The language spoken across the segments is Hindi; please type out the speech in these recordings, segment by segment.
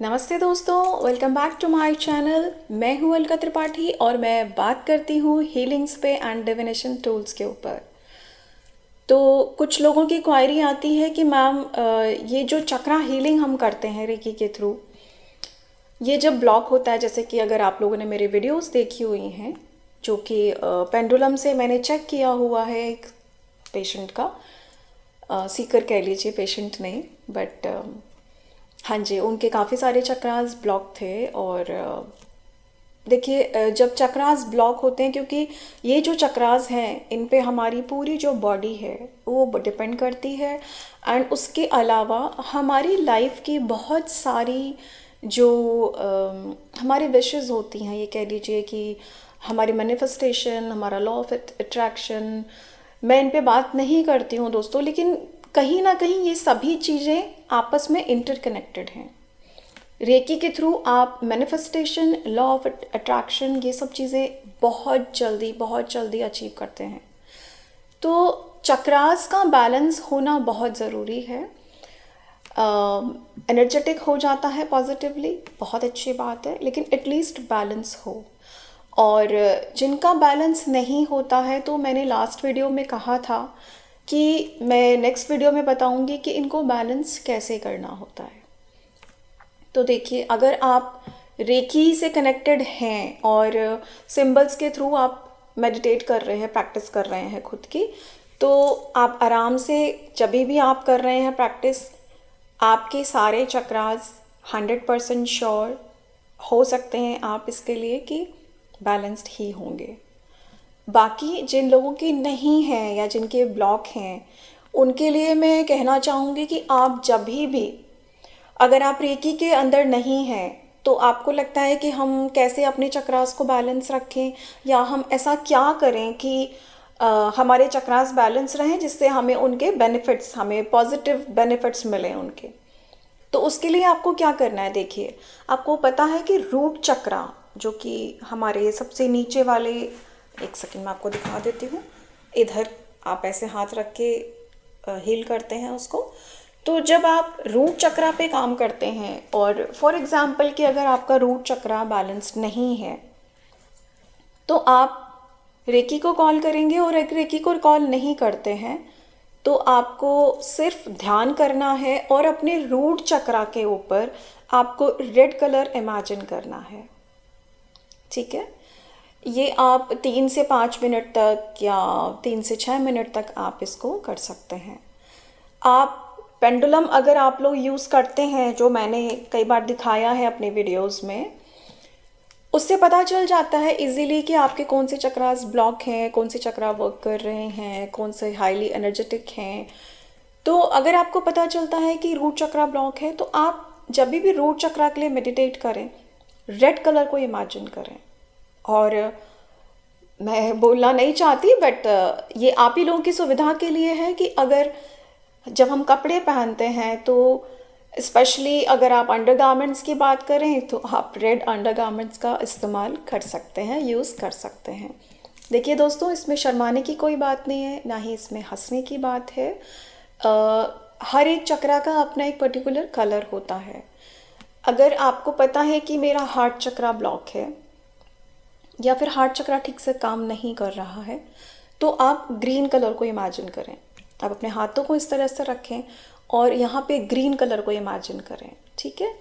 नमस्ते दोस्तों, welcome back to my channel. मैं हूँ अलका त्रिपाठी और मैं बात करती हूँ हीलिंग्स पे एंड डिविनेशन टूल्स के ऊपर। तो कुछ लोगों की क्वायरी आती है कि मैम ये जो चक्रा हीलिंग हम करते हैं रेकी के थ्रू, ये जब ब्लॉक होता है, जैसे कि अगर आप लोगों ने मेरे वीडियोस देखी हुई हैं जो कि पेंडुलम से मैंने चेक किया हुआ है एक पेशेंट का, सीकर कह लीजिए, पेशेंट नहीं बट हाँ जी, उनके काफ़ी सारे चक्रास ब्लॉक थे। और देखिए, जब चक्रास ब्लॉक होते हैं, क्योंकि ये जो चक्रास हैं इन पे हमारी पूरी जो बॉडी है वो डिपेंड करती है। एंड उसके अलावा हमारी लाइफ की बहुत सारी जो हमारी विशेस होती हैं, ये कह लीजिए कि हमारी मैनिफेस्टेशन, हमारा लॉ ऑफ अट्रैक्शन, मैं इन पे बात नहीं करती हूँ दोस्तों, लेकिन कहीं ना कहीं ये सभी चीज़ें आपस में इंटरकनेक्टेड हैं। रेकी के थ्रू आप मैनिफेस्टेशन, लॉ ऑफ अट्रैक्शन, ये सब चीज़ें बहुत जल्दी अचीव करते हैं। तो चक्रास का बैलेंस होना बहुत ज़रूरी है। एनर्जेटिक हो जाता है पॉजिटिवली, बहुत अच्छी बात है, लेकिन एटलीस्ट बैलेंस हो। और जिनका बैलेंस नहीं होता है, तो मैंने लास्ट वीडियो में कहा था कि मैं नेक्स्ट वीडियो में बताऊंगी कि इनको बैलेंस कैसे करना होता है। तो देखिए, अगर आप रेकी से कनेक्टेड हैं और सिंबल्स के थ्रू आप मेडिटेट कर रहे हैं, प्रैक्टिस कर रहे हैं खुद की, तो आप आराम से, जब भी आप कर रहे हैं प्रैक्टिस, आपके सारे चक्रास 100% श्योर हो सकते हैं आप इसके लिए कि बैलेंस्ड ही होंगे। बाकी जिन लोगों की नहीं है या जिनके ब्लॉक हैं, उनके लिए मैं कहना चाहूँगी कि आप जब भी, अगर आप रेकी के अंदर नहीं हैं, तो आपको लगता है कि हम कैसे अपने चक्रास को बैलेंस रखें, या हम ऐसा क्या करें कि हमारे चक्रास बैलेंस रहें जिससे हमें उनके बेनिफिट्स, हमें पॉजिटिव बेनिफिट्स मिलें उनके। तो उसके लिए आपको क्या करना है, देखिए, आपको पता है कि रूट चक्रा, जो कि हमारे सबसे नीचे वाले, एक सेकंड में आपको दिखा देती हूँ, इधर आप ऐसे हाथ रख के हील करते हैं उसको। तो जब आप रूट चक्रा पे काम करते हैं, और फॉर एग्जांपल कि अगर आपका रूट चक्रा बैलेंस्ड नहीं है, तो आप रेकी को कॉल करेंगे, और अगर रेकी को कॉल नहीं करते हैं तो आपको सिर्फ ध्यान करना है और अपने रूट चक्रा के ऊपर आपको रेड कलर इमेजिन करना है। ठीक है, ये आप 3 से 5 मिनट तक या 3 से 6 मिनट तक आप इसको कर सकते हैं। आप पेंडुलम अगर आप लोग यूज़ करते हैं, जो मैंने कई बार दिखाया है अपने वीडियोस में, उससे पता चल जाता है इजीली कि आपके कौन से चक्रास ब्लॉक हैं, कौन से चक्रा वर्क कर रहे हैं, कौन से हाईली एनर्जेटिक हैं। तो अगर आपको पता चलता है कि रूट चक्रा ब्लॉक है, तो आप जब भी रूट चक्रा के लिए मेडिटेट करें, रेड कलर को इमेजिन करें। और मैं बोलना नहीं चाहती, बट ये आप ही लोगों की सुविधा के लिए है कि अगर जब हम कपड़े पहनते हैं, तो स्पेशली अगर आप अंडरगारमेंट्स की बात करें, तो आप रेड अंडरगारमेंट्स का इस्तेमाल कर सकते हैं, यूज़ कर सकते हैं। देखिए दोस्तों, इसमें शर्माने की कोई बात नहीं है, ना ही इसमें हंसने की बात है। हर एक चक्रा का अपना एक पर्टिकुलर कलर होता है। अगर आपको पता है कि मेरा हार्ट चक्रा ब्लॉक है, या फिर हार्ट चक्रा ठीक से काम नहीं कर रहा है, तो आप ग्रीन कलर को इमेजिन करें। आप अपने हाथों को इस तरह से रखें और यहाँ पे ग्रीन कलर को इमेजिन करें। ठीक है,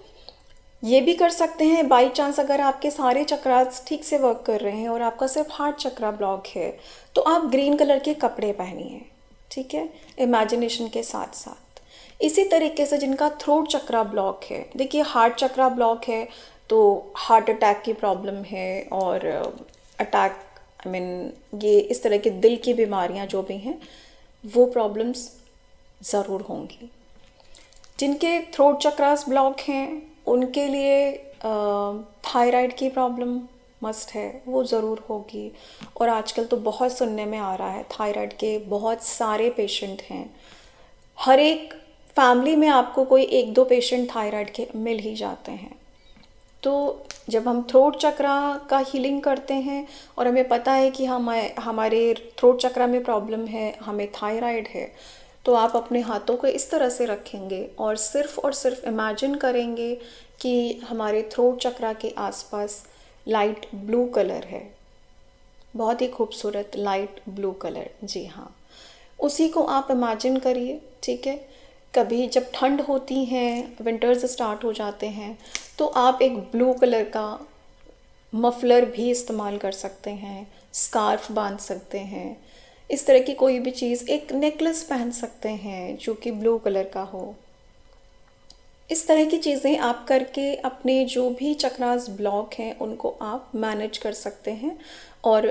ये भी कर सकते हैं बाई चांस अगर आपके सारे चक्रास ठीक से वर्क कर रहे हैं और आपका सिर्फ हार्ट चक्रा ब्लॉक है, तो आप ग्रीन कलर के कपड़े पहनिए। ठीक है, इमेजिनेशन के साथ साथ। इसी तरीके से जिनका थ्रोट चक्रा ब्लॉक है, देखिए हार्ट चक्रा ब्लॉक है तो हार्ट अटैक की प्रॉब्लम है, और अटैक, आई मीन ये इस तरह के दिल की बीमारियां जो भी हैं, वो प्रॉब्लम्स ज़रूर होंगी। जिनके थ्रोट चक्रास ब्लॉक हैं, उनके लिए थायराइड की प्रॉब्लम मस्ट है, वो ज़रूर होगी। और आजकल तो बहुत सुनने में आ रहा है, थायराइड के बहुत सारे पेशेंट हैं। हर एक फैमिली में आपको कोई 1-2 पेशेंट थायराइड के मिल ही जाते हैं। तो जब हम थ्रोट चक्रा का हीलिंग करते हैं और हमें पता है कि हमारे थ्रोट चक्रा में प्रॉब्लम है, हमें थायराइड है, तो आप अपने हाथों को इस तरह से रखेंगे और सिर्फ इमेजिन करेंगे कि हमारे थ्रोट चक्रा के आसपास लाइट ब्लू कलर है, बहुत ही खूबसूरत लाइट ब्लू कलर। जी हाँ, उसी को आप इमेजिन करिए, ठीक है। कभी जब ठंड होती है, विंटर्स स्टार्ट हो जाते हैं, तो आप एक ब्लू कलर का मफलर भी इस्तेमाल कर सकते हैं, स्कार्फ बांध सकते हैं, इस तरह की कोई भी चीज़, एक नेकलेस पहन सकते हैं जो कि ब्लू कलर का हो। इस तरह की चीज़ें आप करके अपने जो भी चक्रास ब्लॉक हैं उनको आप मैनेज कर सकते हैं और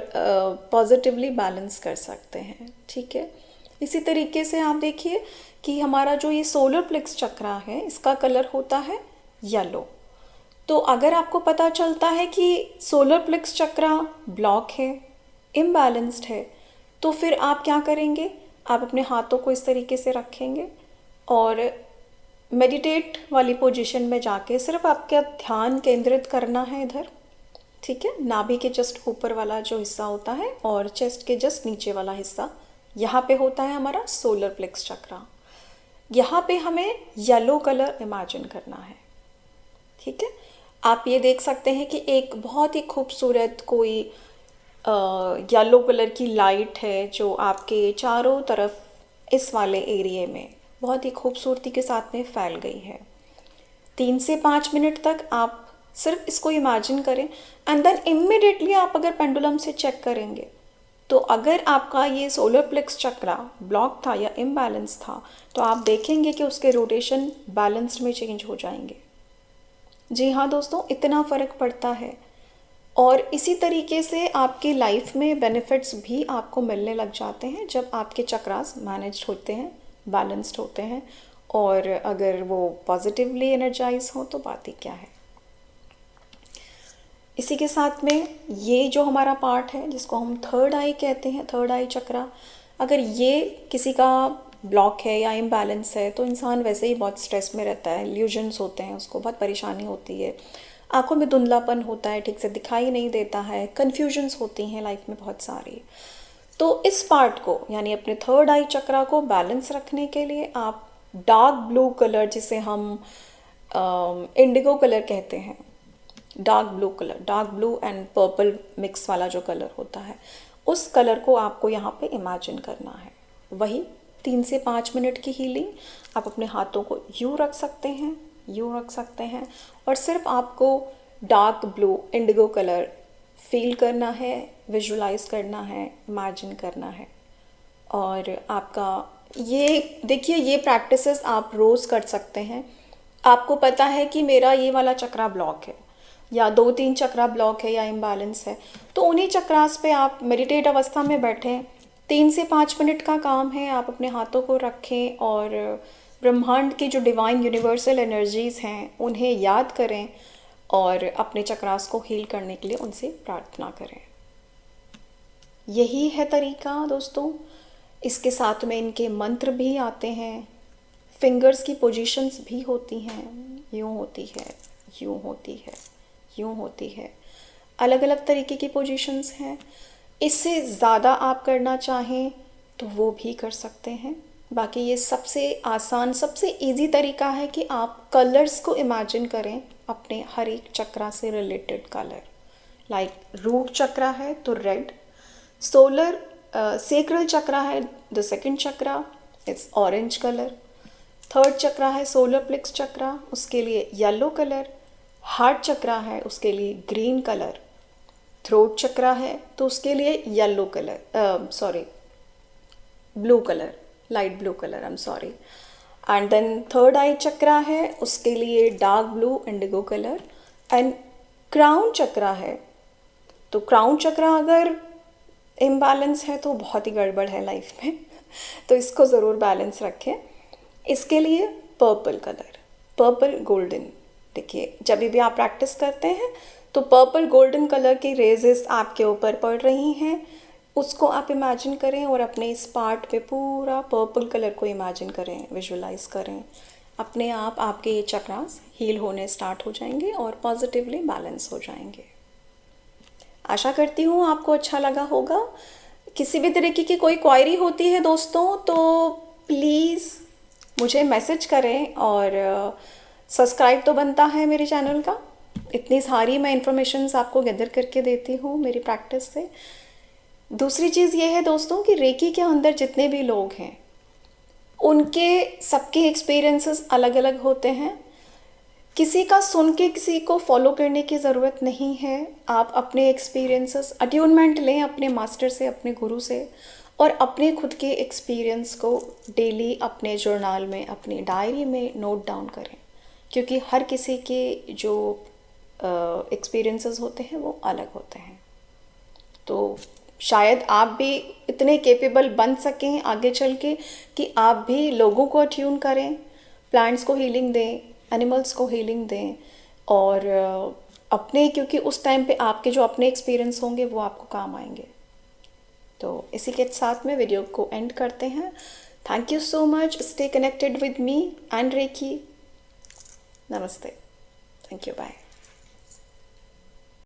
पॉजिटिवली बैलेंस कर सकते हैं, ठीक है। इसी तरीके से आप देखिए कि हमारा जो ये सोलर प्लेक्स चक्रा है, इसका कलर होता है येलो। तो अगर आपको पता चलता है कि सोलर प्लेक्स चक्रा ब्लॉक है, इम्बैलेंस्ड है, तो फिर आप क्या करेंगे, आप अपने हाथों को इस तरीके से रखेंगे और मेडिटेट वाली पोजीशन में जाके सिर्फ आपका ध्यान केंद्रित करना है इधर, ठीक है। नाभि के जस्ट ऊपर वाला जो हिस्सा होता है और चेस्ट के जस्ट नीचे वाला हिस्सा, यहाँ पे होता है हमारा सोलर प्लेक्स चक्रा। यहाँ पे हमें येलो कलर इमेजिन करना है, ठीक है। आप ये देख सकते हैं कि एक बहुत ही खूबसूरत कोई येलो कलर की लाइट है जो आपके चारों तरफ इस वाले एरिया में बहुत ही खूबसूरती के साथ में फैल गई है। 3 से 5 मिनट तक आप सिर्फ इसको इमेजिन करें एंड देन इमिडिएटली आप अगर पेंडुलम से चेक करेंगे तो अगर आपका ये सोलर प्लेक्स चक्रा ब्लॉक था या इम्बैलेंस था, तो आप देखेंगे कि उसके रोटेशन बैलेंस्ड में चेंज हो जाएंगे। जी हाँ दोस्तों, इतना फ़र्क पड़ता है। और इसी तरीके से आपकी लाइफ में बेनिफिट्स भी आपको मिलने लग जाते हैं जब आपके चक्रास मैनेज्ड होते हैं, बैलेंस्ड होते हैं, और अगर वो पॉजिटिवली एनर्जाइज हो तो बात ही क्या है। इसी के साथ में ये जो हमारा पार्ट है जिसको हम थर्ड आई कहते हैं, थर्ड आई चक्रा, अगर ये किसी का ब्लॉक है या इम्बैलेंस है तो इंसान वैसे ही बहुत स्ट्रेस में रहता है, ल्यूजन्स होते हैं, उसको बहुत परेशानी होती है, आंखों में धुंधलापन होता है, ठीक से दिखाई नहीं देता है, कन्फ्यूजन्स होती हैं लाइफ में बहुत सारी। तो इस पार्ट को यानी अपने थर्ड आई चक्रा को बैलेंस रखने के लिए आप डार्क ब्लू कलर, जिसे हम इंडिगो कलर कहते हैं, dark blue colour, dark blue and purple mix वाला जो कलर होता है, उस कलर को आपको यहाँ पे इमेजिन करना है। वही 3 से 5 मिनट की हीलिंग, आप अपने हाथों को यूँ रख सकते हैं, यूँ रख सकते हैं, और सिर्फ आपको dark blue indigo colour feel करना है, विजुलाइज करना है, इमेजिन करना है। और आपका ये देखिए, ये प्रैक्टिसेस आप रोज़ कर सकते हैं। आपको पता है कि मेरा ये वाला चक्रा ब्लॉक है या 2-3 चक्रा ब्लॉक है या इम्बैलेंस है, तो उन्हीं चक्रास पे आप मेडिटेट अवस्था में बैठें। 3 से 5 मिनट का काम है, आप अपने हाथों को रखें और ब्रह्मांड की जो डिवाइन यूनिवर्सल एनर्जीज़ हैं उन्हें याद करें और अपने चक्रास को हील करने के लिए उनसे प्रार्थना करें। यही है तरीका दोस्तों। इसके साथ में इनके मंत्र भी आते हैं, फिंगर्स की पोजीशंस भी होती हैं, यूँ होती है, यूँ होती है, यूँ होती है, अलग अलग तरीके की पोजीशंस हैं। इससे ज़्यादा आप करना चाहें तो वो भी कर सकते हैं। बाकी ये सबसे आसान, सबसे इजी तरीका है कि आप कलर्स को इमेजिन करें, अपने हर एक चक्रा से related colour. Like root chakra है तो रेड, सोलर सेक्रल चक्रा है the second chakra, it's orange colour. Third chakra है सोलर प्लेक्स चक्रा, उसके लिए येलो कलर। हार्ट चक्रा है, उसके लिए ग्रीन कलर। थ्रोट चक्रा है तो उसके लिए yellow colour, sorry blue colour, light blue colour, I am sorry. And then third eye chakra है, उसके लिए dark blue indigo colour. And crown chakra है, तो क्राउन चक्रा अगर इम्बैलेंस है तो बहुत ही गड़बड़ है लाइफ में तो इसको ज़रूर बैलेंस रखें। इसके लिए पर्पल कलर, पर्पल गोल्डन, देखिए जब भी आप प्रैक्टिस करते हैं तो पर्पल गोल्डन कलर की रेजेस आपके ऊपर पड़ रही हैं, उसको आप इमेजिन करें और अपने इस पार्ट पे पूरा पर्पल कलर को इमेजिन करें, विजुलाइज करें। अपने आप आपके ये चक्रास हील होने स्टार्ट हो जाएंगे और पॉजिटिवली बैलेंस हो जाएंगे। आशा करती हूँ आपको अच्छा लगा होगा। किसी भी तरीके की कोई क्वायरी होती है दोस्तों तो प्लीज़ मुझे मैसेज करें, और सब्सक्राइब तो बनता है मेरे चैनल का। इतनी सारी मैं इन्फॉर्मेशंस आपको गैदर करके देती हूँ मेरी प्रैक्टिस से। दूसरी चीज़ ये है दोस्तों कि रेकी के अंदर जितने भी लोग हैं उनके सबके एक्सपीरियंसेस अलग अलग होते हैं। किसी का सुन के किसी को फॉलो करने की ज़रूरत नहीं है। आप अपने एक्सपीरियंसेस अट्यूनमेंट लें अपने मास्टर से, अपने गुरु से, और अपने खुद के एक्सपीरियंस को डेली अपने जर्नल में, अपनी डायरी में नोट डाउन करें, क्योंकि हर किसी के जो एक्सपीरियंसेस होते हैं वो अलग होते हैं। तो शायद आप भी इतने कैपेबल बन सकें आगे चल के कि आप भी लोगों को अट्यून करें, प्लांट्स को हीलिंग दें, एनिमल्स को हीलिंग दें, और अपने, क्योंकि उस टाइम पे आपके जो अपने एक्सपीरियंस होंगे वो आपको काम आएंगे। तो इसी के साथ में वीडियो को एंड करते हैं। Thank you so much. Stay connected with me and reiki. Namaste. Thank you. Bye.